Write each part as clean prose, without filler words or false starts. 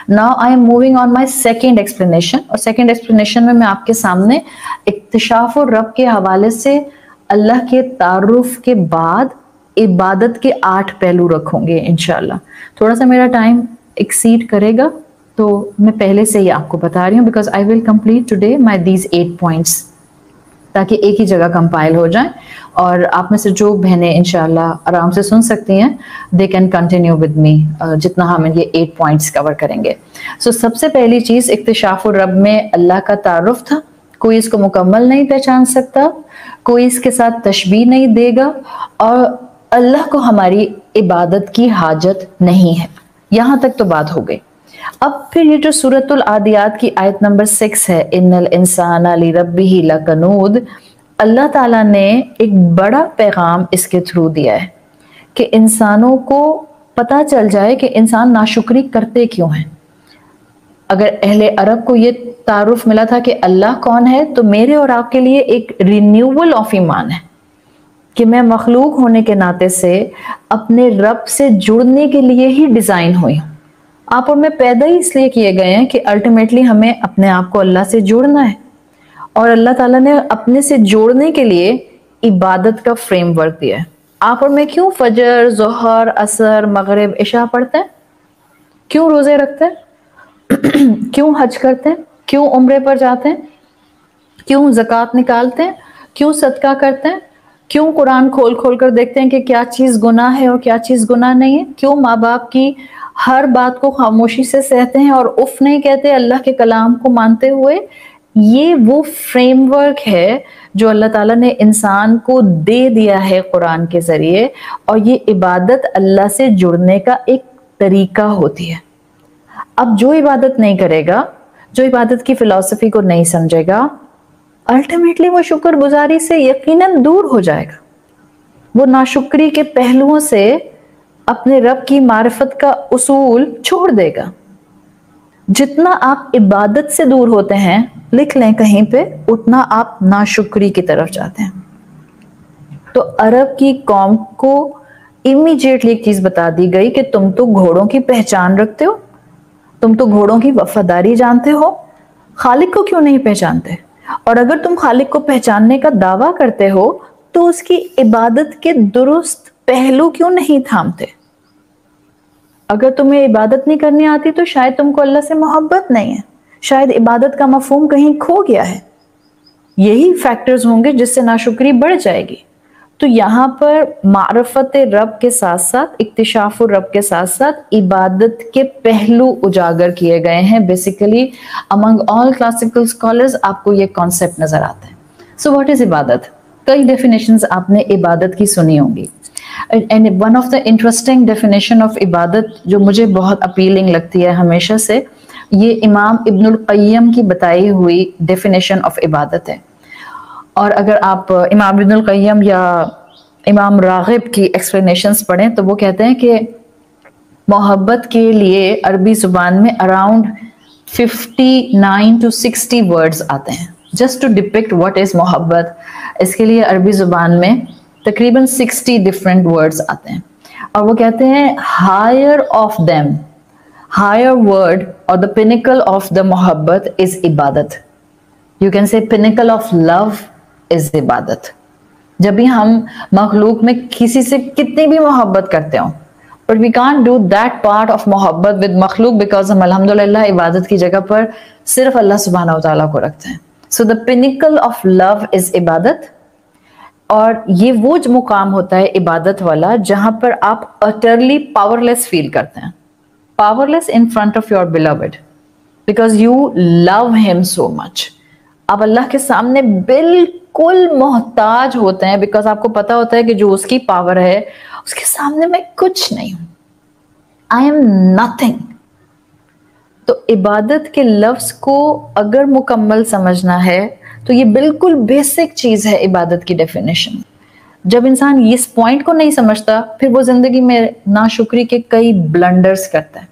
Now I am moving on my second explanation, اور second explanation میں آپ کے سامنے اکتشاف رب کے حوالے سے اللہ کے تعارف کے بعد عبادت کے 8 پہلو رکھوں گے انشاءاللہ. تھوڑا سا میرا ٹائم ایکسیڈ کرے گا تو میں پہلے سے ہی آپ کو بتا رہی ہوں because I will complete today my these 8 points تاکہ ایک ہی جگہ کمپائل ہو جائیں اور آپ میں سے جو بہنیں انشاءاللہ آرام سے سن سکتی ہیں they can continue with me جتنا ہم یہ 8 points کور کریں گے. سو سب سے پہلی چیز اکتشاف الرب میں اللہ کا تعارف تھا. کوئی اس کو مکمل نہیں پہچان سکتا, کوئی اس کے ساتھ تشبیہ نہیں دے گا, اور اللہ کو ہماری عبادت کی حاجت نہیں ہے. یہاں تک تو بات ہو گئی. اب پھر یہ جو سورۃ العادیات کی آیت نمبر 6 ہے, ان الانسان لربہ لکنود, اللہ تعالیٰ نے ایک بڑا پیغام اس کے تھرو دیا ہے کہ انسانوں کو پتہ چل جائے کہ انسان ناشکری کرتے کیوں ہیں. اگر اہل عرب کو یہ تعارف ملا تھا کہ اللہ کون ہے, تو میرے اور آپ کے لیے ایک رینیول آف ایمان ہے کہ میں مخلوق ہونے کے ناطے سے اپنے رب سے جڑنے کے لیے ہی ڈیزائن ہوئی ہوں. آپ اور میں پیدا ہی اس لیے کیے گئے ہیں کہ الٹیمیٹلی ہمیں اپنے آپ کو اللہ سے جوڑنا ہے, اور اللہ تعالیٰ نے اپنے سے جوڑنے کے لیے عبادت کا فریم ورک دیا ہے. آپ اور میں کیوں فجر, ظہر, عصر, مغرب, عشاء پڑھتے ہیں؟ کیوں روزے رکھتے ہیں؟ کیوں حج کرتے ہیں؟ کیوں عمرے پر جاتے ہیں؟ کیوں زکوٰۃ نکالتے ہیں؟ کیوں صدقہ کرتے ہیں؟ کیوں قرآن کھول کھول کر دیکھتے ہیں کہ کیا چیز گناہ ہے اور کیا چیز گناہ نہیں ہے؟ کیوں ماں باپ کی ہر بات کو خاموشی سے سہتے ہیں اور اف نہیں کہتے اللہ کے کلام کو مانتے ہوئے؟ یہ وہ فریم ورک ہے جو اللہ تعالیٰ نے انسان کو دے دیا ہے قرآن کے ذریعے, اور یہ عبادت اللہ سے جڑنے کا ایک طریقہ ہوتی ہے. اب جو عبادت نہیں کرے گا, جو عبادت کی فلسفی کو نہیں سمجھے گا, الٹیمیٹلی وہ شکر گزاری سے یقیناً دور ہو جائے گا. وہ ناشکری کے پہلوؤں سے اپنے رب کی معرفت کا اصول چھوڑ دے گا. جتنا آپ عبادت سے دور ہوتے ہیں, لکھ لیں کہیں پہ, اتنا آپ ناشکری کی طرف جاتے ہیں. تو عرب کی قوم کو امیجیٹلی ایک چیز بتا دی گئی کہ تم تو گھوڑوں کی پہچان رکھتے ہو, تم تو گھوڑوں کی وفاداری جانتے ہو, خالق کو کیوں نہیں پہچانتے؟ اور اگر تم خالق کو پہچاننے کا دعویٰ کرتے ہو تو اس کی عبادت کے درست پہلو کیوں نہیں تھامتے؟ اگر تمہیں عبادت نہیں کرنی آتی تو شاید تم کو اللہ سے محبت نہیں ہے, شاید عبادت کا مفہوم کہیں کھو گیا ہے. یہی فیکٹرز ہوں گے جس سے ناشکری بڑھ جائے گی. تو یہاں پر معرفت رب کے ساتھ ساتھ, اکتشاف رب کے ساتھ ساتھ عبادت کے پہلو اجاگر کیے گئے ہیں. بیسیکلی امنگ آل کلاسیکل اسکالرز آپ کو یہ کانسیپٹ نظر آتا ہے. سو واٹ از عبادت؟ کئی ڈیفینیشنز آپ نے عبادت کی سنی ہوں گی. And one of the interesting definition of عبادت جو مجھے بہت اپیلنگ لگتی ہے ہمیشہ سے, یہ امام ابن القیم کی بتائی ہوئی ڈیفینیشن آف عبادت ہے. اور اگر آپ امام ابن القیم یا امام راغب کی ایکسپلینیشنز پڑھیں تو وہ کہتے ہیں کہ محبت کے لیے عربی زبان میں اراؤنڈ 59 to 60 ورڈز آتے ہیں just to depict what is محبت. اس کے لیے عربی زبان میں تقریباً 60 ڈفرینٹ ورڈز آتے ہیں, اور وہ کہتے ہیں higher of them, higher word اور دا پینیکل آف دا محبت از عبادت. You can say pinnacle of love is عبادت. جب بھی ہم مخلوق میں کسی سے کتنی بھی محبت کرتے ہوں, but we can't do that part of محبت with مخلوق because ہم الحمدللہ عبادت کی جگہ پر صرف اللہ سبحانہ و تعالیٰ کو رکھتے ہیں. So the pinnacle of love is عبادت, اور یہ وہ مقام ہوتا ہے عبادت والا جہاں پر آپ utterly powerless فیل کرتے ہیں. Powerless in front of your beloved because you love him so much. آپ اللہ کے سامنے بالکل محتاج ہوتے ہیں بیکاز آپ کو پتا ہوتا ہے کہ جو اس کی پاور ہے اس کے سامنے میں کچھ نہیں ہوں. I am nothing. تو عبادت کے لفظ کو اگر مکمل سمجھنا ہے تو یہ بالکل بیسک چیز ہے عبادت کی ڈیفینیشن. جب انسان اس پوائنٹ کو نہیں سمجھتا پھر وہ زندگی میں ناشکری کے کئی بلنڈرز کرتا ہے.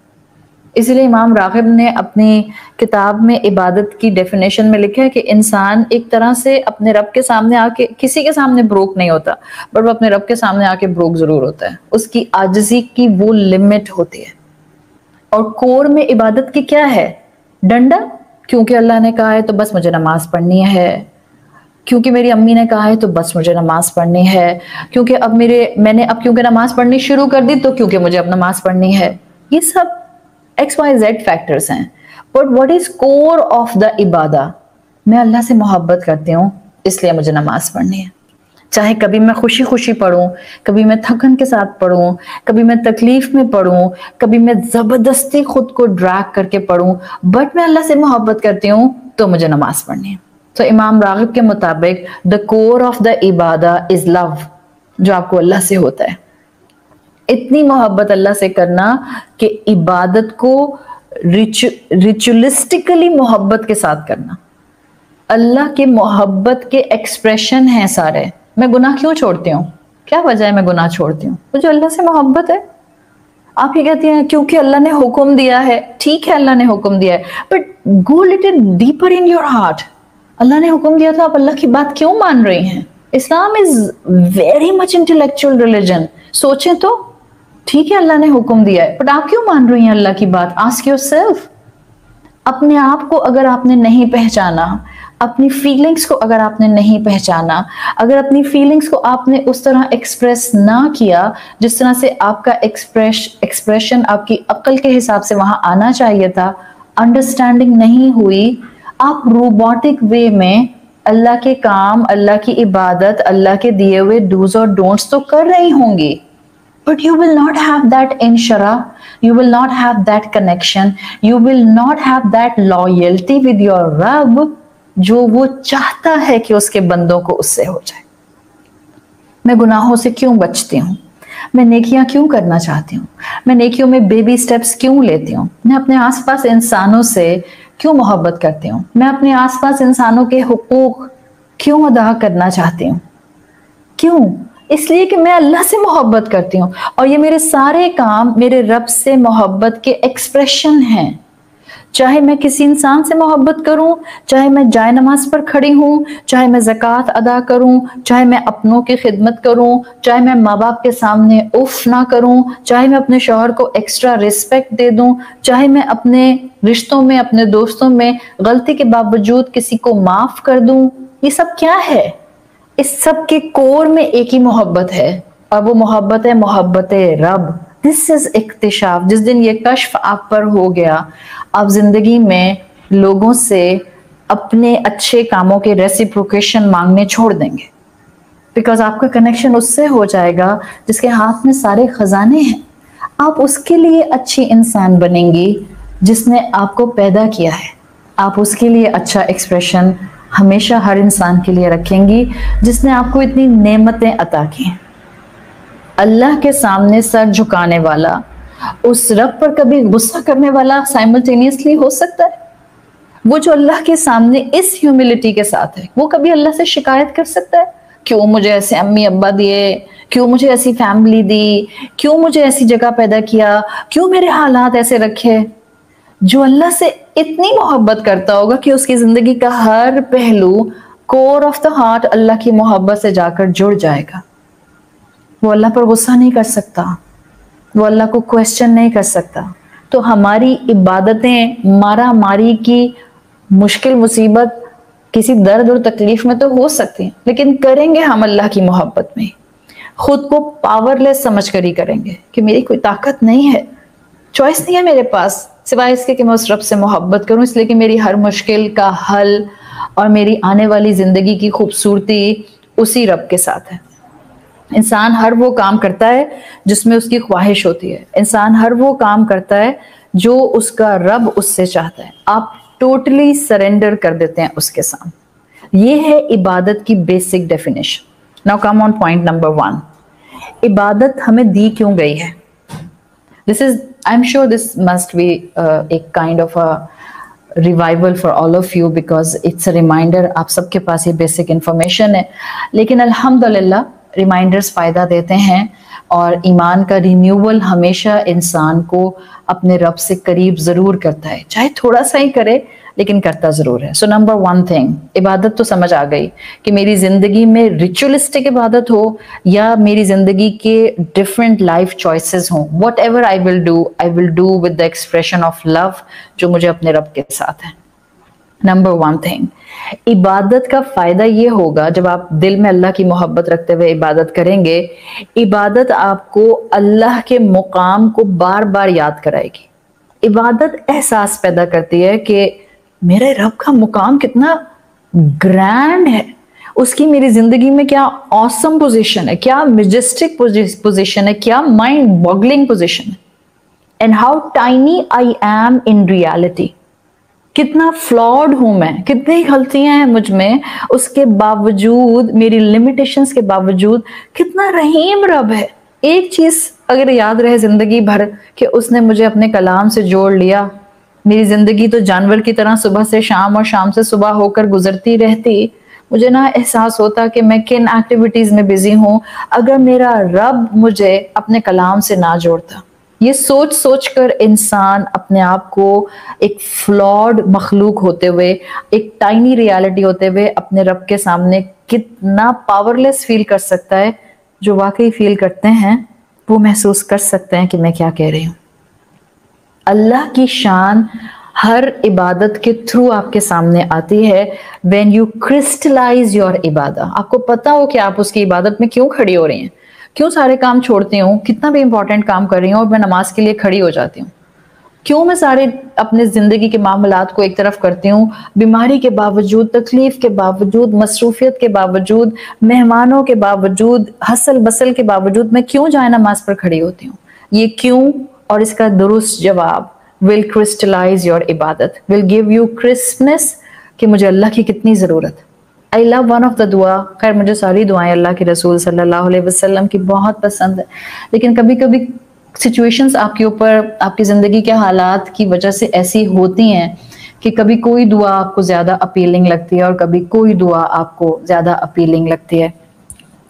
اسی لیے امام راغب نے اپنی کتاب میں عبادت کی ڈیفینیشن میں لکھا ہے کہ انسان ایک طرح سے اپنے رب کے سامنے آ کے, کسی کے سامنے بروک نہیں ہوتا بٹ وہ اپنے رب کے سامنے آ کے بروک ضرور ہوتا ہے. اس کی عاجزی کی وہ لمٹ ہوتی ہے اور کور میں عبادت کی کیا ہے؟ ڈنڈا، کیونکہ اللہ نے کہا ہے تو بس مجھے نماز پڑھنی ہے، کیونکہ میری امی نے کہا ہے تو بس مجھے نماز پڑھنی ہے، کیونکہ میں نے کیونکہ نماز پڑھنی شروع کر دی تو کیونکہ مجھے اب نماز پڑھنی ہے. یہ سب XYZ فیکٹرز ہیں. But what is core of the عبادہ؟ میں اللہ سے محبت کرتی ہوں اس لیے مجھے نماز پڑھنی ہے. چاہے کبھی میں خوشی خوشی پڑھوں، کبھی میں تھکن کے ساتھ پڑھوں، کبھی میں تکلیف میں پڑھوں، کبھی میں زبردستی خود کو ڈریگ کر کے پڑھوں، بٹ میں اللہ سے محبت کرتی ہوں تو مجھے نماز پڑھنی ہے. تو امام راغب کے مطابق the core of the Ubadah is love، جو آپ کو اللہ سے ہوتا ہے. اتنی محبت اللہ سے کرنا کہ عبادت کو ریچولسٹکلی محبت کے ساتھ کرنا. اللہ کے محبت کے ایکسپریشن ہیں سارے. میں گناہ کیوں چھوڑتی ہوں؟ کیا وجہ ہے میں گناہ چھوڑتی ہوں؟ مجھے اللہ سے محبت ہے. آپ یہ کہتی ہیں کیونکہ اللہ نے حکم دیا ہے. ٹھیک ہے اللہ نے حکم دیا ہے، but go little deeper in your heart. Allah نے حکم دیا تھا، آپ اللہ کی بات کیوں مان رہی ہیں؟ Islam is very much intellectual religion. سوچیں تو، ٹھیک ہے اللہ نے حکم دیا ہے، بٹ آپ کیوں مان رہی ہیں اللہ کی بات؟ Ask your self. اپنے آپ کو اگر آپ نے نہیں پہچانا، اپنی فیلنگز کو اگر آپ نے نہیں پہچانا، اگر اپنی فیلنگز کو آپ نے اس طرح ایکسپریس نہ کیا جس طرح سے آپ کا ایکسپریشن آپ کی عقل کے حساب سے وہاں آنا چاہیے تھا، انڈرسٹینڈنگ نہیں ہوئی، آپ روبوٹک وے میں اللہ کے کام، اللہ کی عبادت، اللہ کے دیے ہوئے ڈوز اور ڈونٹس تو کر رہی ہوں گی، but you will not have that inshara, you will not have that connection, you will not have that loyalty with your Rabb جو وہ چاہتا ہے کہ اس کے بندوں کو اس سے ہو جائے. میں گناہوں سے کیوں بچتی ہوں؟ میں نیکیاں کیوں کرنا چاہتی ہوں؟ میں نیکیوں میں بیبی سٹیپس کیوں لیتی ہوں؟ میں اپنے آس پاس انسانوں سے کیوں محبت کرتی ہوں؟ میں اپنے آس پاس انسانوں کے حقوق کیوں ادا کرنا چاہتی ہوں؟ کیوں؟ اس لیے کہ میں اللہ سے محبت کرتی ہوں، اور یہ میرے سارے کام میرے رب سے محبت کے ایکسپریشن ہیں. چاہے میں کسی انسان سے محبت کروں، چاہے میں جائے نماز پر کھڑی ہوں، چاہے میں زکوٰۃ ادا کروں، چاہے میں اپنوں کی خدمت کروں، چاہے میں ماں باپ کے سامنے اف نہ کروں، چاہے میں اپنے شوہر کو ایکسٹرا ریسپیکٹ دے دوں، چاہے میں اپنے رشتوں میں، اپنے دوستوں میں غلطی کے باوجود کسی کو معاف کر دوں. یہ سب کیا ہے؟ اس سب کے کور میں ایک ہی محبت ہے، اور وہ محبت ہے محبت رب. دس از اکتشاف. جس دن یہ کشف آپ پر ہو گیا، آپ زندگی میں لوگوں سے اپنے اچھے کاموں کے ریسیپروکیشن مانگنے چھوڑ دیں گے، بیکاز آپ کا کنیکشن اس سے ہو جائے گا جس کے ہاتھ میں سارے خزانے ہیں. آپ اس کے لیے اچھی انسان بنیں گی جس نے آپ کو پیدا کیا ہے. آپ اس کے لیے اچھا ایکسپریشن ہمیشہ ہر انسان کے لیے رکھیں گی جس نے آپ کو اتنی نعمتیں عطا کی ہیں. اللہ کے سامنے سر جھکانے والا، اس رب پر کبھی غصہ کرنے والا سائملٹینیسلی ہو سکتا ہے؟ وہ جو اللہ کے سامنے اس ہیوملٹی کے ساتھ ہے، وہ کبھی اللہ سے شکایت کر سکتا ہے کیوں مجھے ایسے امی ابا دیے، کیوں مجھے ایسی فیملی دی، کیوں مجھے ایسی جگہ پیدا کیا، کیوں میرے حالات ایسے رکھے؟ جو اللہ سے اتنی محبت کرتا ہوگا کہ اس کی زندگی کا ہر پہلو کور آف دا ہارٹ اللہ کی محبت سے جا کر جڑ جائے گا، وہ اللہ پر غصہ نہیں کر سکتا، وہ اللہ کو کویسچن نہیں کر سکتا. تو ہماری عبادتیں مارا ماری کی مشکل مصیبت کسی درد اور تکلیف میں تو ہو سکتی ہیں، لیکن کریں گے ہم اللہ کی محبت میں. خود کو پاور لیس سمجھ کر ہی کریں گے کہ میری کوئی طاقت نہیں ہے، چوائس نہیں ہے میرے پاس سوائے اس کے کہ میں اس رب سے محبت کروں، اس لیے کہ میری ہر مشکل کا حل اور میری آنے والی زندگی کی خوبصورتی اسی رب کے ساتھ ہے. انسان ہر وہ کام کرتا ہے جس میں اس کی خواہش ہوتی ہے. انسان ہر وہ کام کرتا ہے جو اس کا رب اس سے چاہتا ہے. آپ ٹوٹلی سرنڈر کر دیتے ہیں اس کے سامنے. یہ ہے عبادت کی basic definition. Now come on point number 1. عبادت ہمیں دی کیوں گئی ہے؟ I'm sure this must be a kind of a revival for all of you because it's a reminder. آپ سب کے پاس یہ بیسک انفارمیشن ہے، لیکن الحمدللہ ریمائنڈرز فائدہ دیتے ہیں. اور ایمان کا رینیول ہمیشہ انسان کو اپنے رب سے قریب ضرور کرتا ہے، چاہے تھوڑا سا ہی کرے لیکن کرتا ضرور ہے. سو نمبر 1 تھنگ، عبادت تو سمجھ آ گئی کہ میری زندگی میں ریچولسٹک عبادت ہو یا میری زندگی کے ڈفرینٹ لائف چوائسز ہوں، whatever I will do with the expression of love جو مجھے اپنے رب کے ساتھ ہے. نمبر 1 تھنگ، عبادت کا فائدہ یہ ہوگا جب آپ دل میں اللہ کی محبت رکھتے ہوئے عبادت کریں گے، عبادت آپ کو اللہ کے مقام کو بار بار یاد کرائے گی. عبادت احساس پیدا کرتی ہے کہ میرے رب کا مقام کتنا گرینڈ ہے، اس کی میری زندگی میں کیا آسم پوزیشن ہے، کیا میجسٹک پوزیشن ہے، کیا مائنڈ باگلنگ پوزیشن ہے. And how tiny I am in reality, کتنا فلاڈ ہوں میں، کتنی غلطیاں ہیں مجھ میں، اس کے باوجود، میری لمیٹیشنز کے باوجود کتنا رحیم رب ہے. ایک چیز اگر یاد رہے زندگی بھر کہ اس نے مجھے اپنے کلام سے جوڑ لیا، میری زندگی تو جانور کی طرح صبح سے شام اور شام سے صبح ہو کر گزرتی رہتی، مجھے نہ احساس ہوتا کہ میں کن ایکٹیویٹیز میں بزی ہوں اگر میرا رب مجھے اپنے کلام سے نہ جوڑتا. یہ سوچ سوچ کر انسان اپنے آپ کو ایک فلاڈ مخلوق ہوتے ہوئے، ایک ٹائنی ریالٹی ہوتے ہوئے اپنے رب کے سامنے کتنا پاورلیس فیل کر سکتا ہے. جو واقعی فیل کرتے ہیں وہ محسوس کر سکتے ہیں کہ میں کیا کہہ رہی ہوں. اللہ کی شان ہر عبادت کے تھرو آپ کے سامنے آتی ہے. when you crystallize your عبادت، آپ کو پتا ہو کہ آپ اس کی عبادت میں کیوں کھڑی ہو رہی ہیں، کیوں سارے کام چھوڑتی ہوں، کتنا بھی امپورٹنٹ کام کر رہی ہوں اور میں نماز کے لیے کھڑی ہو جاتی ہوں، کیوں میں سارے اپنے زندگی کے معاملات کو ایک طرف کرتی ہوں، بیماری کے باوجود، تکلیف کے باوجود، مصروفیت کے باوجود، مہمانوں کے باوجود، ہسل بسل کے باوجود میں کیوں جائے نماز پر کھڑی ہوتی ہوں. یہ کیوں اور اس کا درست جواب will crystallize your عبادت، will give you crispness کہ مجھے اللہ کی کتنی ضرورت. I love one of the دعا، خیر مجھے ساری دعائیں اللہ کے رسول صلی اللہ علیہ وسلم کی بہت پسند ہے، لیکن کبھی کبھی سچویشنز آپ کے اوپر، آپ کی زندگی کے حالات کی وجہ سے ایسی ہوتی ہیں کہ کبھی کوئی دعا آپ کو زیادہ اپیلنگ لگتی ہے اور کبھی کوئی دعا آپ کو زیادہ اپیلنگ لگتی ہے.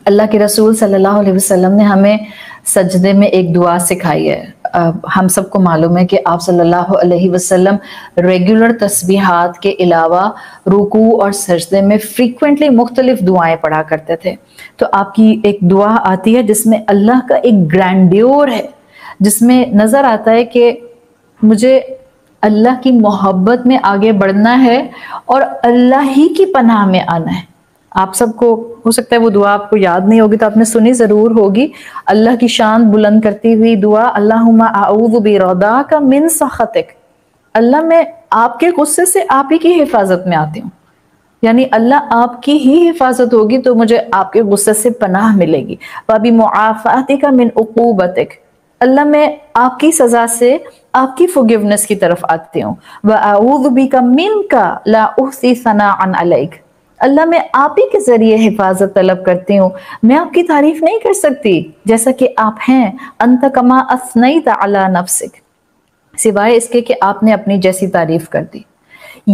اللہ کے رسول صلی اللہ علیہ وسلم نے ہمیں سجدے میں ایک دعا سکھائی ہے. ہم سب کو معلوم ہے کہ آپ صلی اللہ علیہ وسلم ریگولر تسبیحات کے علاوہ رکوع اور سجدے میں فریکوینٹلی مختلف دعائیں پڑھا کرتے تھے. تو آپ کی ایک دعا آتی ہے جس میں اللہ کا ایک گرینڈیور ہے، جس میں نظر آتا ہے کہ مجھے اللہ کی محبت میں آگے بڑھنا ہے اور اللہ ہی کی پناہ میں آنا ہے. آپ سب کو ہو سکتا ہے وہ دعا آپ کو یاد نہیں ہوگی تو آپ نے سنی ضرور ہوگی. اللہ کی شان بلند کرتی ہوئی دعا، اللہم اعوذ برضاک من سخطک، اللہ میں آپ کے غصے سے آپ ہی کی حفاظت میں آتی ہوں، یعنی اللہ آپ کی ہی حفاظت ہوگی تو مجھے آپ کے غصے سے پناہ ملے گی. وبمعافاتک من عقوبتک، اللہ میں آپ کی سزا سے آپ کی forgiveness کی طرف آتی ہوں. وَأَعُوذُ بِكَ مِنْكَ لَا أُحْصِي ثَنَاءً عَلَيْكَ، اللہ میں آپ ہی کے ذریعے حفاظت طلب کرتی ہوں، میں آپ کی تعریف نہیں کر سکتی جیسا کہ آپ ہیں. انت کما اثنیت علی نفسک، سوائے اس کے کہ آپ نے اپنی جیسی تعریف کر دی.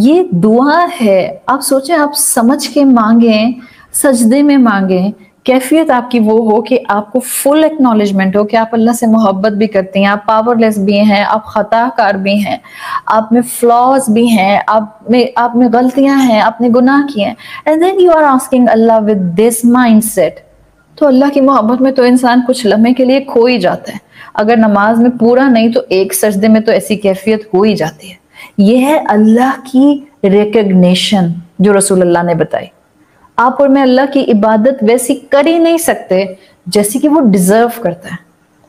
یہ دعا ہے، آپ سوچیں، آپ سمجھ کے مانگیں، سجدے میں مانگیں، کیفیت آپ کی وہ ہو کہ آپ کو فل ایکنالجمنٹ ہو کہ آپ اللہ سے محبت بھی کرتی ہیں، آپ پاورلیس بھی ہیں، آپ خطا کار بھی ہیں، آپ میں فلاز بھی ہیں، آپ میں غلطیاں ہیں، آپ نے گناہ کیے ہیں. and then you are asking Allah with this mindset، تو اللہ کی محبت میں تو انسان کچھ لمحے کے لیے کھو ہی جاتا ہے. اگر نماز میں پورا نہیں تو ایک سجدے میں تو ایسی کیفیت ہو ہی جاتی ہے. یہ ہے اللہ کی ریکگنیشن جو رسول اللہ نے بتائی. آپ اور میں اللہ کی عبادت ویسی کر ہی نہیں سکتے جیسی کہ وہ ڈیزرو کرتا ہے.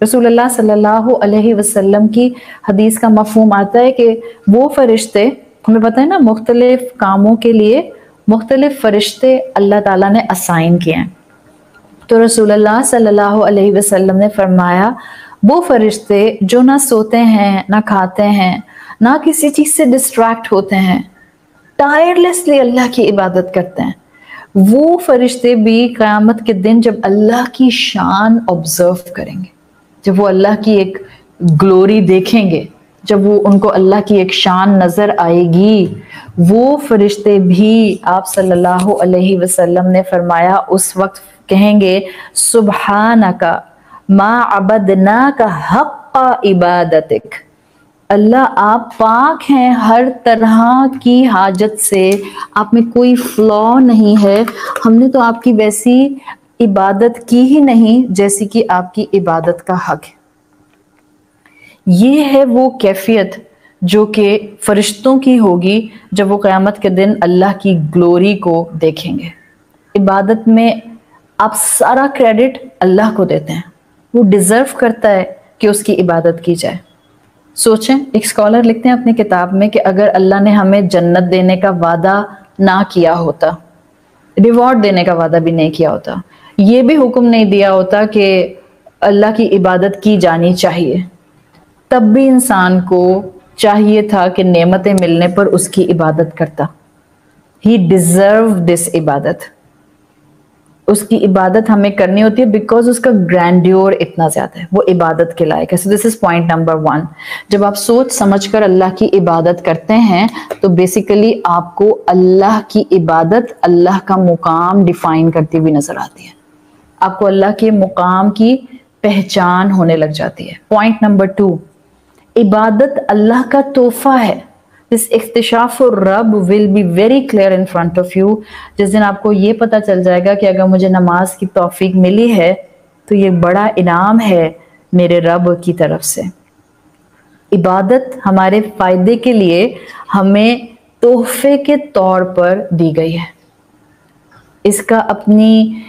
رسول اللہ صلی اللہ علیہ وسلم کی حدیث کا مفہوم آتا ہے کہ وہ فرشتے، ہمیں پتہ ہے نا مختلف کاموں کے لیے مختلف فرشتے اللہ تعالیٰ نے اسائن کیے ہیں. تو رسول اللہ صلی اللہ علیہ وسلم نے فرمایا وہ فرشتے جو نہ سوتے ہیں، نہ کھاتے ہیں، نہ کسی چیز سے ڈسٹریکٹ ہوتے ہیں، ٹائرلیسلی اللہ کی عبادت کرتے ہیں، وہ فرشتے بھی قیامت کے دن جب اللہ کی شان آبزرو کریں گے، جب وہ اللہ کی ایک گلوری دیکھیں گے، جب وہ ان کو اللہ کی ایک شان نظر آئے گی، وہ فرشتے بھی آپ صلی اللہ علیہ وسلم نے فرمایا اس وقت کہیں گے سبحانک ما عبدناک حق عبادتک، اللہ آپ پاک ہیں ہر طرح کی حاجت سے، آپ میں کوئی فلا نہیں ہے، ہم نے تو آپ کی ویسی عبادت کی ہی نہیں جیسی کہ آپ کی عبادت کا حق ہے۔ یہ ہے وہ کیفیت جو کہ فرشتوں کی ہوگی جب وہ قیامت کے دن اللہ کی گلوری کو دیکھیں گے۔ عبادت میں آپ سارا کریڈٹ اللہ کو دیتے ہیں، وہ ڈیزرو کرتا ہے کہ اس کی عبادت کی جائے۔ سوچیں، ایک اسکالر لکھتے ہیں اپنی کتاب میں کہ اگر اللہ نے ہمیں جنت دینے کا وعدہ نہ کیا ہوتا، ریوارڈ دینے کا وعدہ بھی نہیں کیا ہوتا، یہ بھی حکم نہیں دیا ہوتا کہ اللہ کی عبادت کی جانی چاہیے، تب بھی انسان کو چاہیے تھا کہ نعمتیں ملنے پر اس کی عبادت کرتا۔ ہی ڈیزرو دس عبادت، اس کی عبادت ہمیں کرنی ہوتی ہے بیکاز اس کا گرینڈیور اتنا زیادہ ہے، وہ عبادت کے لائق ہے۔ So this is point number 1۔ جب آپ سوچ سمجھ کر اللہ کی عبادت کرتے ہیں تو بیسیکلی آپ کو اللہ کی عبادت اللہ کا مقام ڈیفائن کرتی ہوئی نظر آتی ہے، آپ کو اللہ کے مقام کی پہچان ہونے لگ جاتی ہے۔ پوائنٹ نمبر 2، عبادت اللہ کا تحفہ ہے۔ This اکتشاف الرب will be very clear in front of you۔ جس دن آپ کو یہ پتا چل جائے گا کہ اگر مجھے نماز کی توفیق ملی ہے تو یہ بڑا انعام ہے میرے رب کی طرف سے۔ عبادت ہمارے فائدے کے لیے ہمیں تحفے کے طور پر دی گئی ہے۔ اس کا اپنی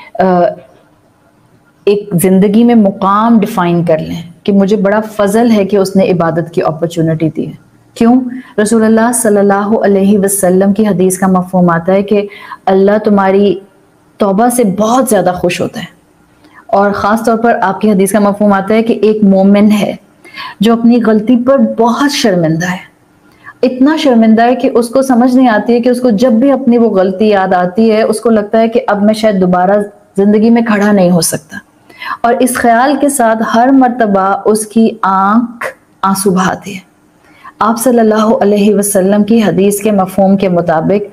ایک زندگی میں مقام ڈیفائن کر لیں کہ مجھے بڑا فضل ہے کہ اس نے عبادت کی اپرچونٹی دی ہے۔ کیوں؟ رسول اللہ صلی اللہ علیہ وسلم کی حدیث کا مفہوم آتا ہے کہ اللہ تمہاری توبہ سے بہت زیادہ خوش ہوتا ہے، اور خاص طور پر آپ کی حدیث کا مفہوم آتا ہے کہ ایک مومن ہے جو اپنی غلطی پر بہت شرمندہ ہے، اتنا شرمندہ ہے کہ اس کو سمجھ نہیں آتی ہے کہ اس کو جب بھی اپنی وہ غلطی یاد آتی ہے اس کو لگتا ہے کہ اب میں شاید دوبارہ زندگی میں کھڑا نہیں ہو سکتا، اور اس خیال کے ساتھ ہر مرتبہ اس کی آنکھ آنسو بہاتی ہے۔ آپ صلی اللہ علیہ وسلم کی حدیث کے مفہوم کے مطابق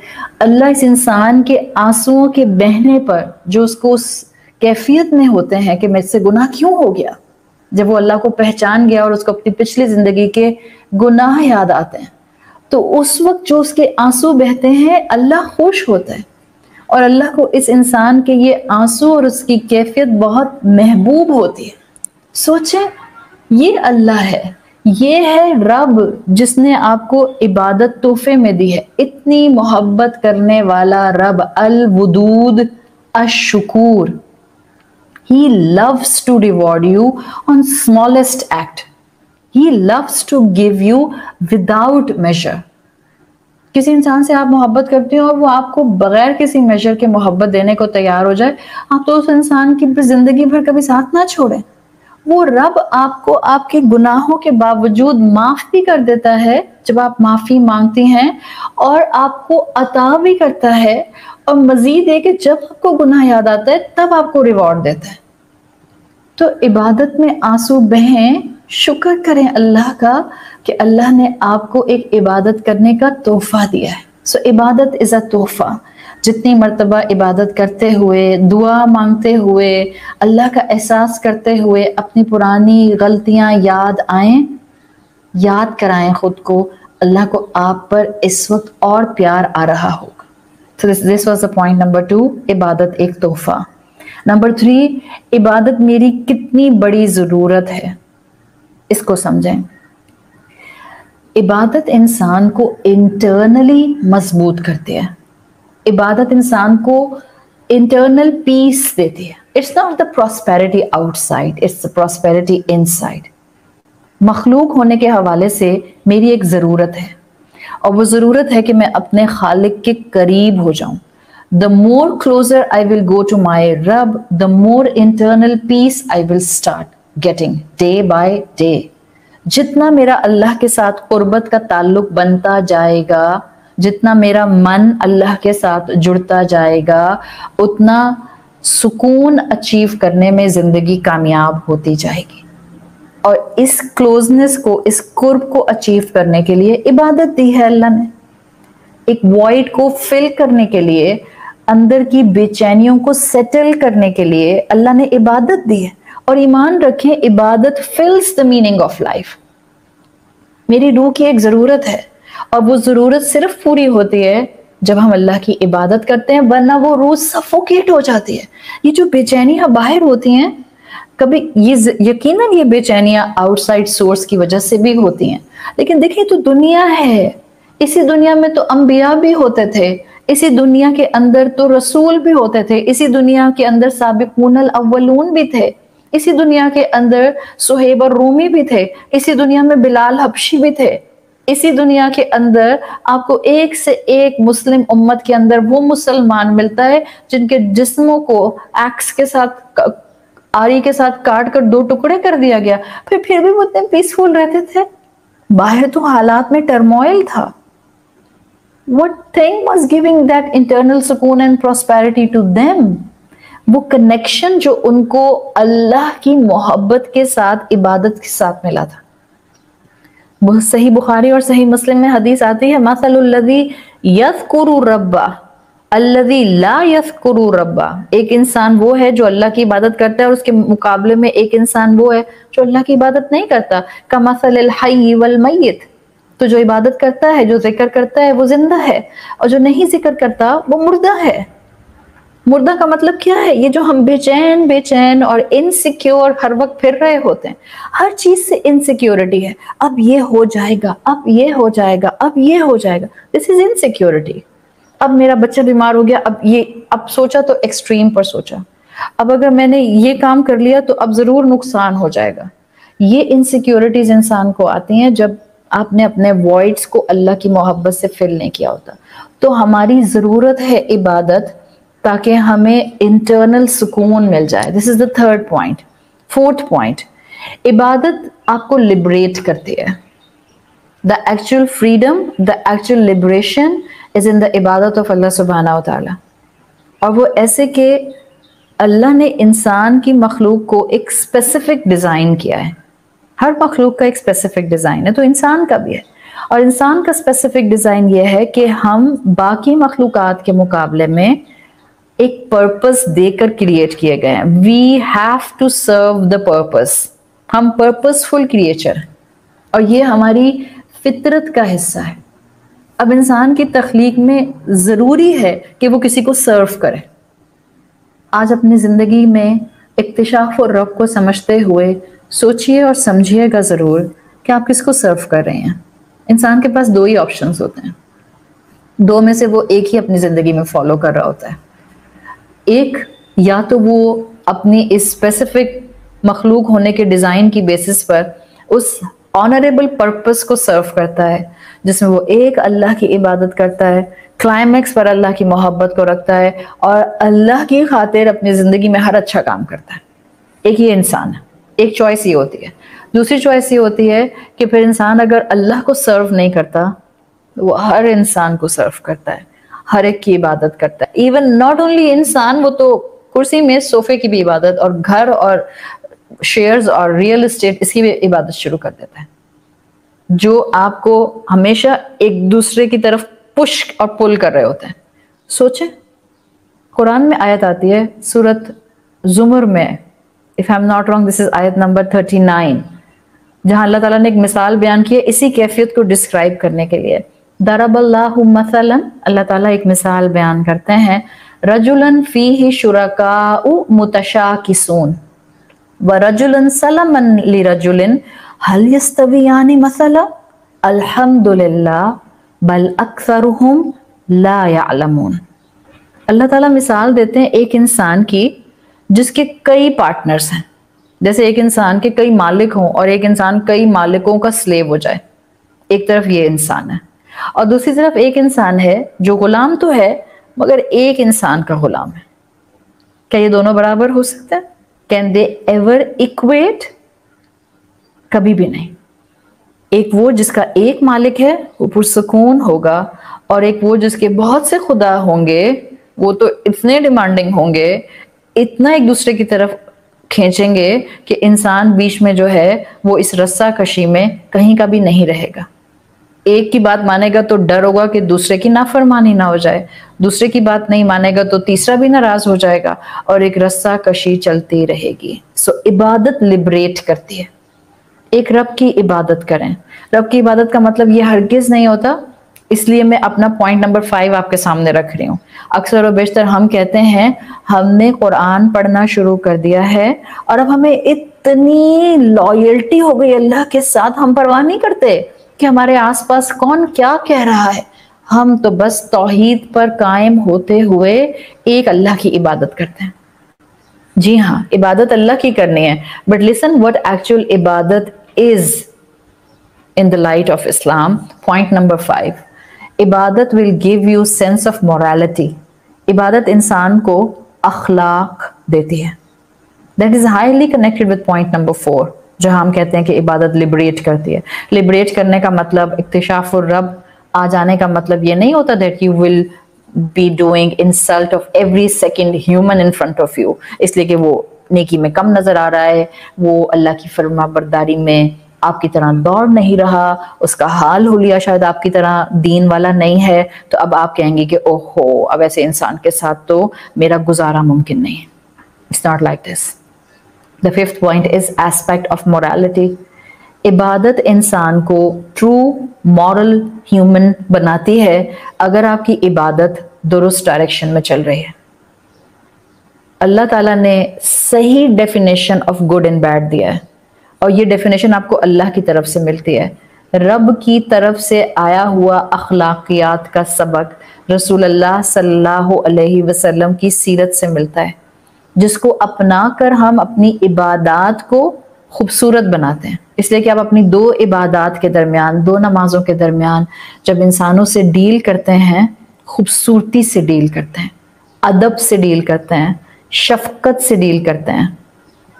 اللہ اس انسان کے آنسوؤں کے بہنے پر جو اس کو اس کیفیت میں ہوتے ہیں کہ مجھ سے گناہ کیوں ہو گیا، جب وہ اللہ کو پہچان گیا اور اس کو اپنی پچھلی زندگی کے گناہ یاد آتے ہیں تو اس وقت جو اس کے آنسو بہتے ہیں اللہ خوش ہوتا ہے، اور اللہ کو اس انسان کے یہ آنسو اور اس کی کیفیت بہت محبوب ہوتی ہے۔ سوچیں، یہ اللہ ہے، یہ ہے رب جس نے آپ کو عبادت تحفے میں دی ہے، اتنی محبت کرنے والا رب، Wadood الشکور۔ He loves to reward you on smallest act. He loves to give you without measure۔ کسی انسان سے آپ محبت کرتے ہیں اور وہ آپ کو بغیر کسی میجر کے محبت دینے کو تیار ہو جائے، آپ تو اس انسان کی زندگی بھر کبھی ساتھ نہ چھوڑیں۔ وہ رب آپ کو آپ کے گناہوں کے باوجود معاف بھی کر دیتا ہے جب آپ معافی مانگتی ہیں، اور آپ کو عطا بھی کرتا ہے، اور مزید ہے کہ جب آپ کو گناہ یاد آتا ہے تب آپ کو ریوارڈ دیتا ہے۔ تو عبادت میں آنسو بہیں، شکر کریں اللہ کا کہ اللہ نے آپ کو ایک عبادت کرنے کا تحفہ دیا ہے۔ سو عبادت از اے تحفہ۔ جتنی مرتبہ عبادت کرتے ہوئے، دعا مانگتے ہوئے، اللہ کا احساس کرتے ہوئے اپنی پرانی غلطیاں یاد آئیں، یاد کرائیں خود کو، اللہ کو آپ پر اس وقت اور پیار آ رہا ہوگا۔ So this was the point number 2، عبادت ایک تحفہ۔ نمبر 3، عبادت میری کتنی بڑی ضرورت ہے، اس کو سمجھیں۔ عبادت انسان کو انٹرنلی مضبوط کرتی ہے، عبادت انسان کو انٹرنل پیس دیتی ہے۔ It's not the prosperity outside, it's the prosperity inside۔ مخلوق ہونے کے حوالے سے میری ایک ضرورت ہے، اور وہ ضرورت ہے کہ میں اپنے خالق کے قریب ہو جاؤں۔ The more closer I will go to my Rabb, the more internal peace I will start getting day by day۔ جتنا میرا اللہ کے ساتھ قربت کا تعلق بنتا جائے گا، جتنا میرا من اللہ کے ساتھ جڑتا جائے گا، اتنا سکون اچیو کرنے میں زندگی کامیاب ہوتی جائے گی۔ اور اس کلوزنس کو، اس قرب کو اچیو کرنے کے لیے عبادت دی ہے اللہ نے۔ ایک وائڈ کو فل کرنے کے لیے، اندر کی بے چینیوں کو سیٹل کرنے کے لیے اللہ نے عبادت دی ہے، اور ایمان رکھیں عبادت فلس دا میننگ آف لائف. میری روح کی ایک ضرورت ہے اور وہ ضرورت صرف پوری ہوتی ہے جب ہم اللہ کی عبادت کرتے ہیں، ورنہ وہ روح سفوکیٹ ہو جاتی ہے. یہ جو بے چینیاں باہر ہوتی ہیں، کبھی یقیناً یہ بے چینیاں آؤٹ سائڈ سورس کی وجہ سے بھی ہوتی ہیں، لیکن دیکھیں تو دنیا ہے، اسی دنیا میں تو انبیاء بھی ہوتے تھے، اسی دنیا کے اندر تو رسول بھی ہوتے تھے، اسی دنیا کے اندر سابقون الاولون بھی تھے، اسی دنیا کے اندر صہیب الرومی بھی تھے، اسی دنیا میں بلال حبشی بھی تھے، اسی دنیا کے اندر آپ کو ایک سے ایک مسلم امت کے اندر وہ مسلمان ملتا ہے جن کے جسموں کو ایکس کے ساتھ، آری کے ساتھ کاٹ کر 2 ٹکڑے کر دیا گیا، پھر بھی وہ اتنے پیسفل رہتے تھے. باہر تو حالات میں ٹرموائل تھا. What thing was giving that internal سکون and prosperity to them؟ وہ کنیکشن جو ان کو اللہ کی محبت کے ساتھ، عبادت کے ساتھ ملا تھا. صحیح بخاری اور صحیح مسلم میں حدیث آتی ہے، مثل الذی یذکر ربہ الذی لا یذکر ربہ. ایک انسان وہ ہے جو اللہ کی عبادت کرتا ہے اور اس کے مقابلے میں ایک انسان وہ ہے جو اللہ کی عبادت نہیں کرتا. کمثل الحی والمیت. تو جو عبادت کرتا ہے، جو ذکر کرتا ہے وہ زندہ ہے، اور جو نہیں ذکر کرتا وہ مردہ ہے. مردہ کا مطلب کیا ہے؟ یہ جو ہم بے چین اور انسیکیور ہر وقت پھر رہے ہوتے ہیں، ہر چیز سے انسیکیورٹی ہے. اب یہ ہو جائے گا، اب یہ ہو جائے گا، اب یہ ہو جائے گا. دس از انسیکیورٹی. اب میرا بچہ بیمار ہو گیا، اب سوچا تو ایکسٹریم پر سوچا، اب اگر میں نے یہ کام کر لیا تو اب ضرور نقصان ہو جائے گا. یہ انسیکیورٹیز انسان کو آتی ہیں جب آپ نے اپنے وائڈز کو اللہ کی محبت سے فل نہیں کیا ہوتا. تو ہماری ضرورت ہے عبادت تاکہ ہمیں انٹرنل سکون مل جائے. دس از دا 3rd پوائنٹ. 4th پوائنٹ، عبادت آپ کو لبریٹ کرتی ہے. The actual freedom, the actual liberation is in the عبادت آف اللہ سبحانہ و تعالیٰ. اور وہ ایسے کہ اللہ نے انسان کی مخلوق کو ایک اسپیسیفک ڈیزائن کیا ہے. ہر مخلوق کا ایک اسپیسیفک ڈیزائن ہے، تو انسان کا بھی ہے. اور انسان کا اسپیسیفک ڈیزائن یہ ہے کہ ہم باقی مخلوقات کے مقابلے میں ایک پرپس دے کر کریٹ کیے گئے ہیں. We have to serve the purpose. ہم پرپسفل کریچر، اور یہ ہماری فطرت کا حصہ ہے. اب انسان کی تخلیق میں ضروری ہے کہ وہ کسی کو سرو کرے. آج اپنی زندگی میں اکتشاف الرب کو سمجھتے ہوئے سوچئے اور سمجھیے گا ضرور کہ آپ کس کو سرو کر رہے ہیں. انسان کے پاس 2 ہی آپشنز ہوتے ہیں، 2 میں سے وہ ایک ہی اپنی زندگی میں فالو کر رہا ہوتا ہے. ایک، یا تو وہ اپنی اس اسپیسیفک مخلوق ہونے کے ڈیزائن کی بیسس پر اس آنریبل پرپس کو سرو کرتا ہے جس میں وہ ایک اللہ کی عبادت کرتا ہے، کلائمیکس پر اللہ کی محبت کو رکھتا ہے اور اللہ کی خاطر اپنی زندگی میں ہر اچھا کام کرتا ہے. ایک یہ انسان ہے. ایک چوائس یہ ہوتی ہے. دوسری چوائس یہ ہوتی ہے کہ پھر انسان اگر اللہ کو سرو نہیں کرتا، وہ ہر انسان کو سرو کرتا ہے، ہر ایک کی عبادت کرتا ہے. ایون ناٹ اونلی انسان، وہ تو کرسی میں صوفے کی بھی عبادت اور گھر اور شیئرز اور ریئل اسٹیٹ اس کی بھی عبادت شروع کر دیتا ہے، جو آپ کو ہمیشہ ایک دوسرے کی طرف پش اور پل کر رہے ہوتے ہیں. سوچیں، قرآن میں آیت آتی ہے سورت زمر میں، if I'm not wrong this is آیت نمبر 39، جہاں اللہ تعالیٰ نے ایک مثال بیان کی ہے اسی کیفیت کو ڈسکرائب کرنے کے لیے. ضرب اللہ مثلا، اللہ تعالیٰ ایک مثال بیان کرتے ہیں، رجلا فیہ شرکاء متشاکسون ورجلا سلما لرجل هل يستویان مثلا الحمدللہ بل اکثرهم لا يعلمون. اللہ تعالیٰ مثال دیتے ہیں ایک انسان کی جس کے کئی پارٹنرز ہیں. جیسے ایک انسان کے کئی مالک ہوں اور ایک انسان کئی مالکوں کا سلیو ہو جائے. ایک طرف یہ انسان ہے اور دوسری طرف ایک انسان ہے جو غلام تو ہے مگر ایک انسان کا غلام ہے. کیا یہ دونوں برابر ہو سکتے ہیں؟ Can they ever acquit? کبھی بھی نہیں. ایک وہ جس کا ایک مالک ہے وہ پرسکون ہوگا، اور ایک وہ جس کے بہت سے خدا ہوں گے، وہ تو اتنے ڈیمانڈنگ ہوں گے، اتنا ایک دوسرے کی طرف کھینچیں گے کہ انسان بیچ میں جو ہے وہ اس رسہ کشی میں کہیں کا بھی نہیں رہے گا. ایک کی بات مانے گا تو ڈر ہوگا کہ دوسرے کی نافرمانی نہ ہو جائے، دوسرے کی بات نہیں مانے گا تو تیسرا بھی ناراض ہو جائے گا، اور ایک رسہ کشی چلتی رہے گی. سو عبادت لبریٹ کرتی ہے. ایک رب کی عبادت کریں. رب کی عبادت کا مطلب یہ ہرگز نہیں ہوتا، اس لیے میں اپنا پوائنٹ نمبر 5 آپ کے سامنے رکھ رہی ہوں. اکثر و بیشتر ہم کہتے ہیں ہم نے قرآن پڑھنا شروع کر دیا ہے اور اب ہمیں اتنی لائلٹی ہو گئی اللہ کے ساتھ، ہم پرواہ نہیں کرتے کہ ہمارے آس پاس کون کیا کہہ رہا ہے. ہم تو بس توحید پر قائم ہوتے ہوئے ایک اللہ کی عبادت کرتے ہیں. جی ہاں، عبادت اللہ کی کرنی ہے. بٹ لسن what actual عبادت is in the light of Islam. Point number 5. عبادت will give you sense of morality. عبادت انسان کو اخلاق دیتی ہے. That is highly connected with point number 4, جو ہم کہتے ہیں کہ عبادت لبریٹ کرتی ہے. لبریٹ کرنے کا مطلب، اکتشاف الرب آ جانے کا مطلب یہ نہیں ہوتا that you will be doing insult of every second human in front of you، اس لیے کہ وہ نیکی میں کم نظر آ رہا ہے، وہ اللہ کی فرما برداری میں آپ کی طرح دوڑ نہیں رہا، اس کا حال حلیہ شاید آپ کی طرح دین والا نہیں ہے، تو اب آپ کہیں گے کہ اوہو اب ایسے انسان کے ساتھ تو میرا گزارا ممکن نہیں ہے. It's not like this. The 5th point is aspect of morality. عبادت انسان کو true moral human بناتی ہے اگر آپ کی عبادت درست ڈائریکشن میں چل رہی ہے. اللہ تعالیٰ نے صحیح definition of good and bad دیا ہے، اور یہ ڈیفینیشن آپ کو اللہ کی طرف سے ملتی ہے. رب کی طرف سے آیا ہوا اخلاقیات کا سبق رسول اللہ صلی اللہ علیہ وسلم کی سیرت سے ملتا ہے، جس کو اپنا کر ہم اپنی عبادات کو خوبصورت بناتے ہیں. اس لیے کہ آپ اپنی 2 عبادات کے درمیان، 2 نمازوں کے درمیان جب انسانوں سے ڈیل کرتے ہیں، خوبصورتی سے ڈیل کرتے ہیں، ادب سے ڈیل کرتے ہیں، شفقت سے ڈیل کرتے ہیں.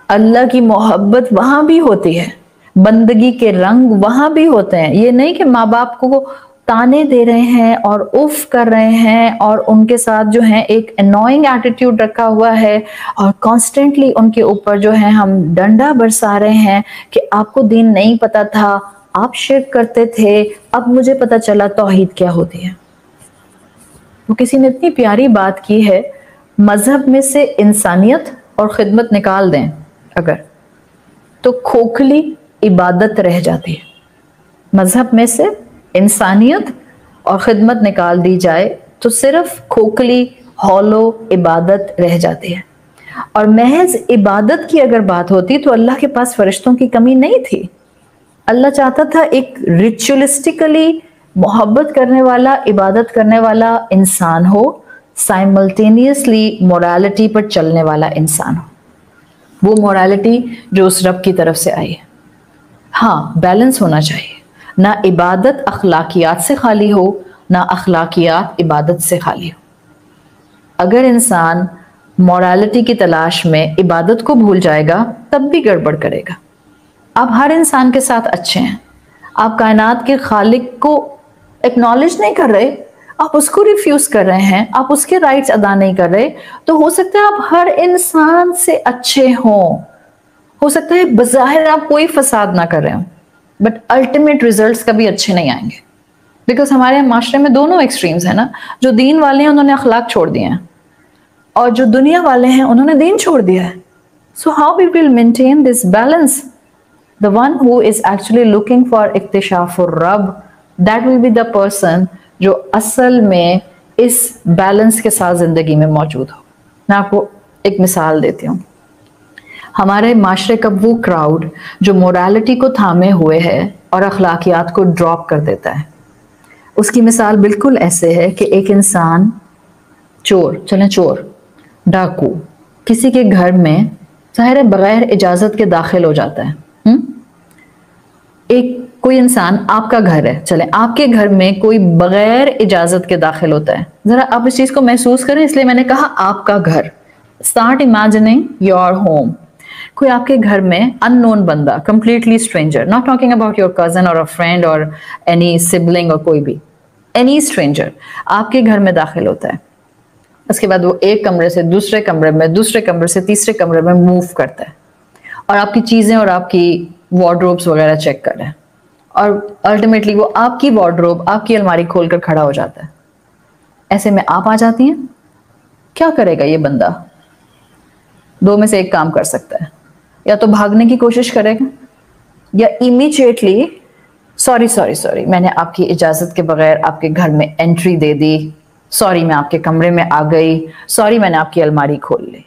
اللہ کی محبت وہاں بھی ہوتی ہے، بندگی کے رنگ وہاں بھی ہوتے ہیں. یہ نہیں کہ ماں باپ کو تانے دے رہے ہیں اور اف کر رہے ہیں اور ان کے ساتھ جو ہے ایک انوائنگ ایٹیٹیوڈ رکھا ہوا ہے اور کانسٹنٹلی ان کے اوپر جو ہے ہم ڈنڈا برسا رہے ہیں کہ آپ کو دین نہیں پتا تھا، آپ شرک کرتے تھے، اب مجھے پتا چلا توحید کیا ہوتی ہے. وہ کسی نے اتنی پیاری بات کی ہے، مذہب میں سے انسانیت اور خدمت نکال دیں اگر تو کھوکھلی عبادت رہ جاتی ہے. مذہب میں سے انسانیت اور خدمت نکال دی جائے تو صرف کھوکھلی ہولو عبادت رہ جاتی ہے. اور محض عبادت کی اگر بات ہوتی تو اللہ کے پاس فرشتوں کی کمی نہیں تھی. اللہ چاہتا تھا ایک ریچولسٹکلی محبت کرنے والا، عبادت کرنے والا انسان ہو، سائملٹینیسلی مورالٹی پر چلنے والا انسان ہو. وہ مورالٹی جو اس رب کی طرف سے آئی ہے. ہاں، بیلنس ہونا چاہیے، نہ عبادت اخلاقیات سے خالی ہو، نہ اخلاقیات عبادت سے خالی ہو. اگر انسان مورالٹی کی تلاش میں عبادت کو بھول جائے گا تب بھی گڑبڑ کرے گا. آپ ہر انسان کے ساتھ اچھے ہیں، آپ کائنات کے خالق کو اکنالج نہیں کر رہے، آپ اس کو ریفیوز کر رہے ہیں، آپ اس کے رائٹس ادا نہیں کر رہے، تو ہو سکتا ہے آپ ہر انسان سے اچھے ہوں، ہو سکتا ہے بظاہر آپ کوئی فساد نہ کر رہے ہوں، بٹ الٹیمیٹ ریزلٹس کبھی اچھے نہیں آئیں گے. بیکاز ہمارے معاشرے میں دونوں ایکسٹریمز ہیں نا، جو دین والے ہیں انہوں نے اخلاق چھوڑ دیے ہیں، اور جو دنیا والے ہیں انہوں نے دین چھوڑ دیا ہے. So how we will maintain this balance? The one who is actually looking for اکتشاف الرب, that will be the person جو اصل میں اس بیلنس کے ساتھ زندگی میں موجود ہو. میں آپ کو ایک مثال دیتی ہوں. ہمارے معاشرے کا وہ کراؤڈ جو مورالٹی کو تھامے ہوئے ہے اور اخلاقیات کو ڈراپ کر دیتا ہے، اس کی مثال بالکل ایسے ہے کہ ایک انسان چور ڈاکو کسی کے گھر میں ظاہر بغیر اجازت کے داخل ہو جاتا ہے. کوئی انسان، آپ کا گھر ہے، چلیں آپ کے گھر میں کوئی بغیر اجازت کے داخل ہوتا ہے. ذرا آپ اس چیز کو محسوس کریں، اس لیے میں نے کہا آپ کا گھر. Start imagining your home. کوئی آپ کے گھر میں unknown بندہ، completely stranger, not talking about your cousin or a friend or any sibling اور کوئی بھی، any stranger آپ کے گھر میں داخل ہوتا ہے. اس کے بعد وہ ایک کمرے سے دوسرے کمرے میں، دوسرے کمرے سے تیسرے کمرے میں موو کرتا ہے اور آپ کی چیزیں اور آپ کی وارڈروبس وغیرہ چیک کر رہے ہیں، اور الٹیمیٹلی وہ آپ کی وارڈروب، آپ کی الماری کھول کر کھڑا ہو جاتا ہے. ایسے میں آپ آ جاتی ہیں، کیا کرے گا یہ بندہ؟ دو میں سے ایک کام کر سکتا ہے. یا تو بھاگنے کی کوشش کرے گا یا امیجیٹلی سوری میں نے آپ کی اجازت کے بغیر آپ کے گھر میں انٹری دے دی، سوری میں آپ کے کمرے میں آ گئی، سوری میں نے آپ کی الماری کھول لی۔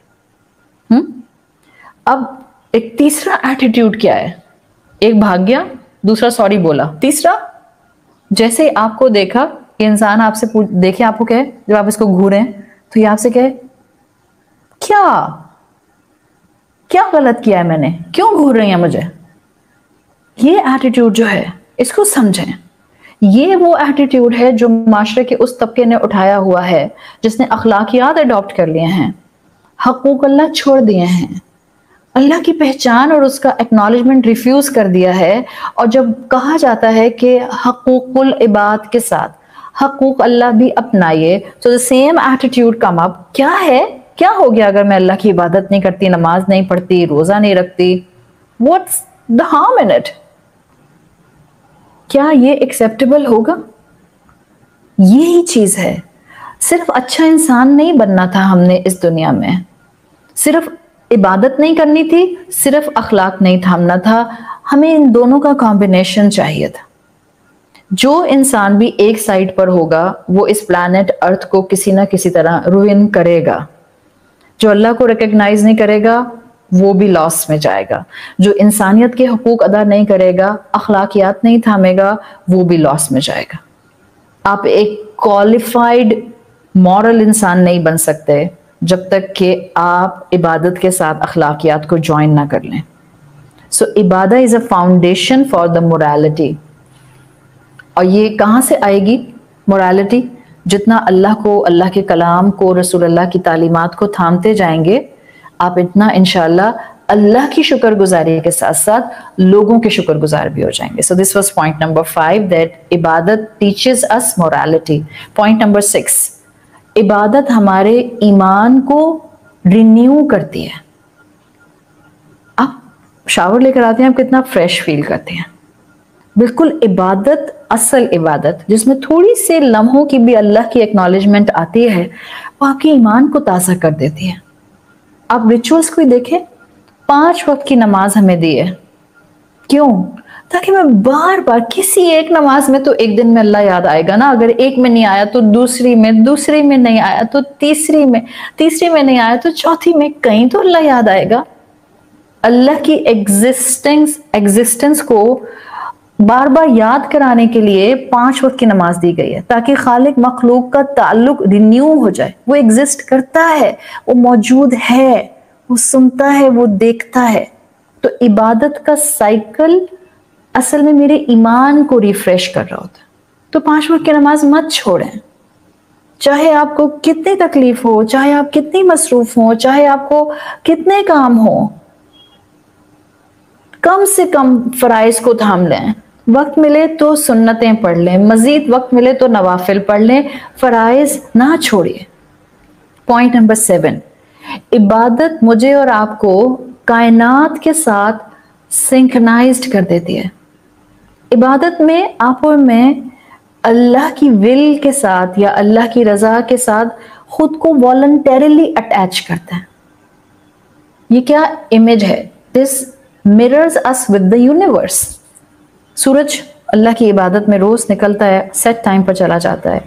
اب ایک تیسرا ایٹیٹیوڈ کیا ہے؟ ایک بھاگ گیا، دوسرا سوری بولا، تیسرا جیسے ہی آپ کو دیکھا یہ انسان آپ سے دیکھے آپ کو کہے، جب آپ اس کو گھوریں تو یہ آپ سے کہے کیا غلط کیا ہے میں نے، کیوں گھور رہی ہیں مجھے؟ یہ ایٹیٹیوڈ جو ہے اس کو سمجھیں، یہ وہ ایٹیٹیوڈ ہے جو معاشرے کے اس طبقے نے اٹھایا ہوا ہے جس نے اخلاقیات اڈاپٹ کر لیے ہیں، حقوق اللہ چھوڑ دیے ہیں، اللہ کی پہچان اور اس کا ایکنالجمنٹ ریفیوز کر دیا ہے، اور جب کہا جاتا ہے کہ حقوق العباد کے ساتھ حقوق اللہ بھی اپنائیے، تو the same attitude come up۔ کیا ہو گیا اگر میں اللہ کی عبادت نہیں کرتی، نماز نہیں پڑھتی، روزہ نہیں رکھتی؟ what's the harm in it؟ کیا یہ ایکسیپٹیبل ہوگا؟ یہی چیز ہے، صرف اچھا انسان نہیں بننا تھا ہم نے اس دنیا میں، صرف عبادت نہیں کرنی تھی، صرف اخلاق نہیں تھامنا تھا، ہمیں ان دونوں کا کمبینیشن چاہیے تھا۔ جو انسان بھی ایک سائڈ پر ہوگا وہ اس پلانٹ ارتھ کو کسی نہ کسی طرح روئن کرے گا، جو اللہ کو ریکگنائز نہیں کرے گا وہ بھی لاس میں جائے گا، جو انسانیت کے حقوق ادا نہیں کرے گا، اخلاقیات نہیں تھامے گا، وہ بھی لاس میں جائے گا۔ آپ ایک کوالیفائڈ مورل انسان نہیں بن سکتے جب تک کہ آپ عبادت کے ساتھ اخلاقیات کو جوائن نہ کر لیں۔ سو عبادت از اے فاؤنڈیشن فار دا morality۔ اور یہ کہاں سے آئے گی morality؟ جتنا اللہ کو، اللہ کے کلام کو، رسول اللہ کی تعلیمات کو تھامتے جائیں گے، آپ اتنا انشاءاللہ اللہ کی شکر گزاری کے ساتھ ساتھ لوگوں کے شکر گزار بھی ہو جائیں گے۔ So this was point number 5 that عبادت teaches us morality۔ Point number 6، عبادت ہمارے ایمان کو رینیو کرتی ہے۔ آپ شاور لے کر آتے ہیں، آپ کتنا فریش فیل کرتے ہیں۔ بالکل عبادت، اصل عبادت جس میں تھوڑی سے لمحوں کی بھی اللہ کی ایکنالجمنٹ آتی ہے، وہ آپ کے ایمان کو تازہ کر دیتی ہے۔ آپ ریچولز کو ہی دیکھیں، 5 وقت کی نماز ہمیں دی ہے، کیوں؟ تاکہ میں بار بار کسی ایک نماز میں تو ایک دن میں اللہ یاد آئے گا نا، اگر ایک میں نہیں آیا تو دوسری میں نہیں آیا تو تیسری میں نہیں آیا تو چوتھی میں، کہیں تو اللہ یاد آئے گا۔ اللہ کی ایگزسٹنس کو بار بار یاد کرانے کے لیے 5 وقت کی نماز دی گئی ہے، تاکہ خالق مخلوق کا تعلق رینیو ہو جائے۔ وہ ایگزسٹ کرتا ہے، وہ موجود ہے، وہ سنتا ہے، وہ دیکھتا ہے۔ تو عبادت کا سائیکل اصل میں میرے ایمان کو ریفریش کر رہا ہوتا ہے۔ تو 5 وقت کی نماز مت چھوڑیں، چاہے آپ کو کتنی تکلیف ہو، چاہے آپ کتنی مصروف ہوں، چاہے آپ کو کتنے کام ہوں، کم سے کم فرائض کو تھام لیں۔ وقت ملے تو سنتیں پڑھ لیں، مزید وقت ملے تو نوافل پڑھ لیں، فرائض نہ چھوڑیے۔ پوائنٹ نمبر 7، عبادت مجھے اور آپ کو کائنات کے ساتھ سنکرنائزڈ کر دیتی ہے۔ عبادت میں آپ اور میں اللہ کی ول کے ساتھ یا اللہ کی رضا کے ساتھ خود کو والنٹیرلی اٹیچ کرتے ہیں۔ یہ کیا امیج ہے؟ This mirrors us with the universe۔ سورج اللہ کی عبادت میں روز نکلتا ہے، سیٹ ٹائم پر چلا جاتا ہے،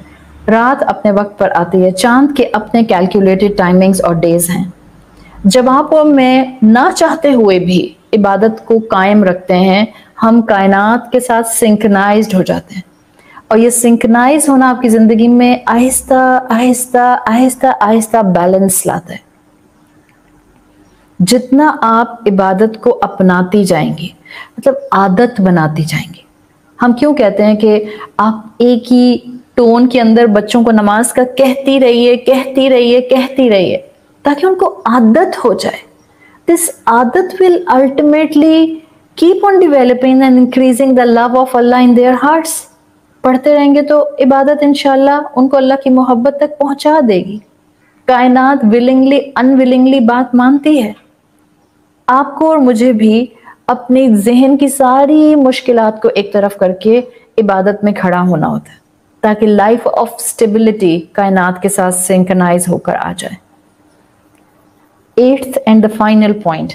رات اپنے وقت پر آتی ہے، چاند کے اپنے کیلکولیٹڈ ٹائمنگز اور ڈیز ہیں۔ جب آپ اور میں نہ چاہتے ہوئے بھی عبادت کو قائم رکھتے ہیں، ہم کائنات کے ساتھ سنکرنائزڈ ہو جاتے ہیں، اور یہ سنکرنائز ہونا آپ کی زندگی میں آہستہ آہستہ آہستہ آہستہ بیلنس لاتا ہے۔ جتنا آپ عبادت کو اپناتی جائیں گی، مطلب عادت بناتی جائیں گی۔ ہم کیوں کہتے ہیں کہ آپ ایک ہی ٹون کے اندر بچوں کو نماز کا کہتی رہیے تاکہ ان کو عادت ہو جائے۔ This عادت will ultimately keep on developing and increasing the love of Allah in their hearts۔ پڑھتے رہیں گے تو عبادت انشاءاللہ ان کو اللہ کی محبت تک پہنچا دے گی۔ کائنات willingly unwillingly بات مانتی ہے۔ آپ کو اور مجھے بھی اپنی ذہن کی ساری مشکلات کو ایک طرف کر کے عبادت میں کھڑا ہونا ہوتا ہے، تاکہ لائف آف اسٹیبلٹی کائنات کے ساتھ سنکرنائز ہو کر آ جائے۔ 8th and the final point،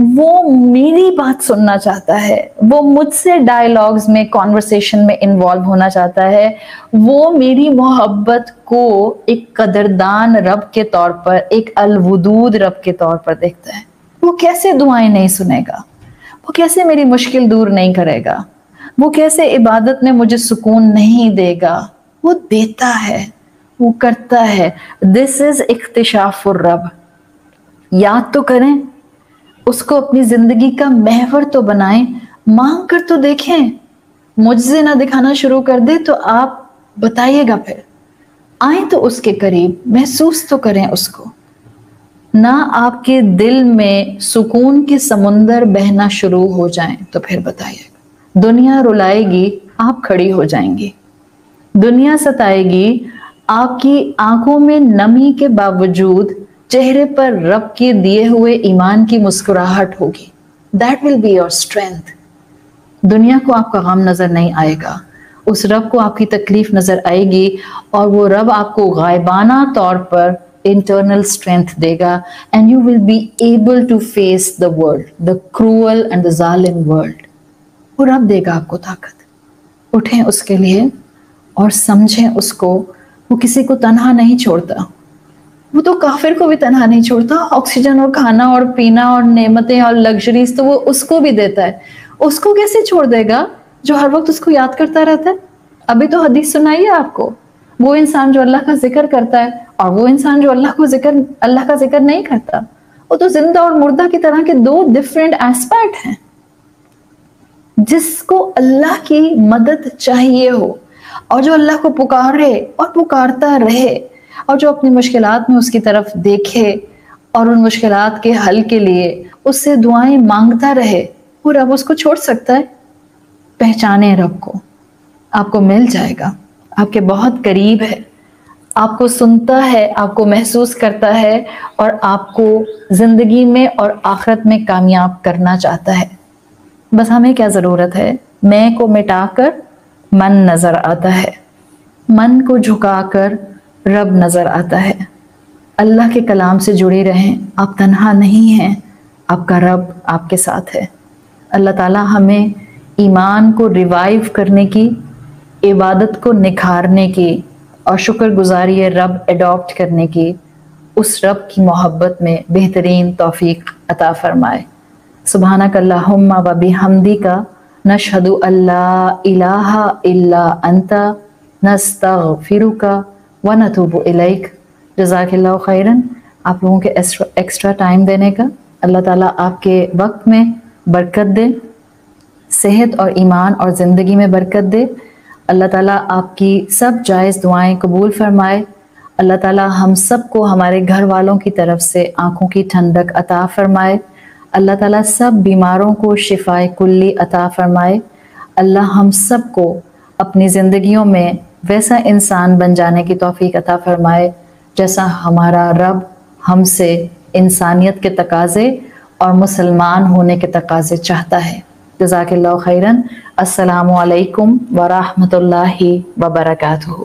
وہ میری بات سننا چاہتا ہے، وہ مجھ سے ڈائیلاگز میں، کانورسیشن میں انوالو ہونا چاہتا ہے، وہ میری محبت کو ایک قدردان رب کے طور پر، ایک الودود رب کے طور پر دیکھتا ہے۔ وہ کیسے دعائیں نہیں سنے گا؟ وہ کیسے میری مشکل دور نہیں کرے گا؟ وہ کیسے عبادت میں مجھے سکون نہیں دے گا؟ وہ دیتا ہے، وہ کرتا ہے۔ دس از اکتشاف الرب۔ یاد تو کریں، اس کو اپنی زندگی کا محور تو بنائیں، مانگ کر تو دیکھیں۔ معجزے نہ دکھانا شروع کر دے تو آپ بتائیے گا، پھر آئیں تو اس کے قریب، محسوس تو کریں اس کو۔ نہ آپ کے دل میں سکون کے سمندر بہنا شروع ہو جائیں تو پھر بتائیے گا۔ دنیا رلائے گی، آپ کھڑی ہو جائیں گی۔ دنیا ستائے گی، آپ کی آنکھوں میں نمی کے باوجود چہرے پر رب کے دیے ہوئے ایمان کی مسکراہٹ ہوگی۔ That will be your strength۔ دنیا کو آپ کا غم نظر نہیں آئے گا، اس رب کو آپ کی تکلیف نظر آئے گی، اور وہ رب آپ کو غائبانہ طور پر internal strength they God, and you will be able to face the world, the cruel and the ظالم world۔ وہ رب دے گا آپ کو طاقت۔ اٹھیں اس کے لیے اور سمجھیں اس کو۔ وہ کسی کو تنہا نہیں چھوڑتا، وہ تو کافر کو بھی تنہا نہیں چھوڑتا۔ آکسیجن اور کھانا اور پینا اور نعمتیں اور لگژریز تو وہ اس کو بھی دیتا ہے۔ اس کو کیسے چھوڑ دے گا جو ہر وقت اس کو یاد کرتا رہتا ہے؟ ابھی تو حدیث سنائی ہے آپ کو، وہ انسان جو اللہ کا ذکر کرتا ہے اور وہ انسان جو اللہ کا ذکر نہیں کرتا، وہ تو زندہ اور مردہ کی طرح کے دو ڈیفرنٹ ایسپیکٹ ہیں۔ جس کو اللہ کی مدد چاہیے ہو، اور جو اللہ کو پکارے اور پکارتا رہے، اور جو اپنی مشکلات میں اس کی طرف دیکھے اور ان مشکلات کے حل کے لیے اس سے دعائیں مانگتا رہے، وہ رب اس کو چھوڑ سکتا ہے؟ پہچانے رب کو، آپ کو مل جائے گا، آپ کے بہت قریب ہے، آپ کو سنتا ہے، آپ کو محسوس کرتا ہے، اور آپ کو زندگی میں اور آخرت میں کامیاب کرنا چاہتا ہے۔ بس ہمیں کیا ضرورت ہے؟ میں کو مٹا کر من نظر آتا ہے، من کو جھکا کر رب نظر آتا ہے۔ اللہ کے کلام سے جڑے رہیں، آپ تنہا نہیں ہیں، آپ کا رب آپ کے ساتھ ہے۔ اللہ تعالیٰ ہمیں ایمان کو ریوائیو کرنے کی، عبادت کو نکھارنے کی، اور شکر گزاری رب ایڈاپٹ کرنے کی، اس رب کی محبت میں بہترین توفیق عطا فرمائے۔ سبحانک اللہم و بحمدک، نشہد ان لا الہ الا انت، نستغفرک ونتوب الیک۔ جزاک اللہ خیرن آپ لوگوں کے ایکسٹرا ٹائم دینے کا۔ اللہ تعالیٰ آپ کے وقت میں برکت دے، صحت اور ایمان اور زندگی میں برکت دے۔ اللہ تعالیٰ آپ کی سب جائز دعائیں قبول فرمائے۔ اللہ تعالیٰ ہم سب کو ہمارے گھر والوں کی طرف سے آنکھوں کی ٹھنڈک عطا فرمائے۔ اللہ تعالیٰ سب بیماروں کو شفائے کلی عطا فرمائے۔ اللہ ہم سب کو اپنی زندگیوں میں ویسا انسان بن جانے کی توفیق عطا فرمائے جیسا ہمارا رب ہم سے انسانیت کے تقاضے اور مسلمان ہونے کے تقاضے چاہتا ہے۔ جزاک اللہ خیرن۔ السلام علیکم ورحمۃ اللہ وبرکاتہ۔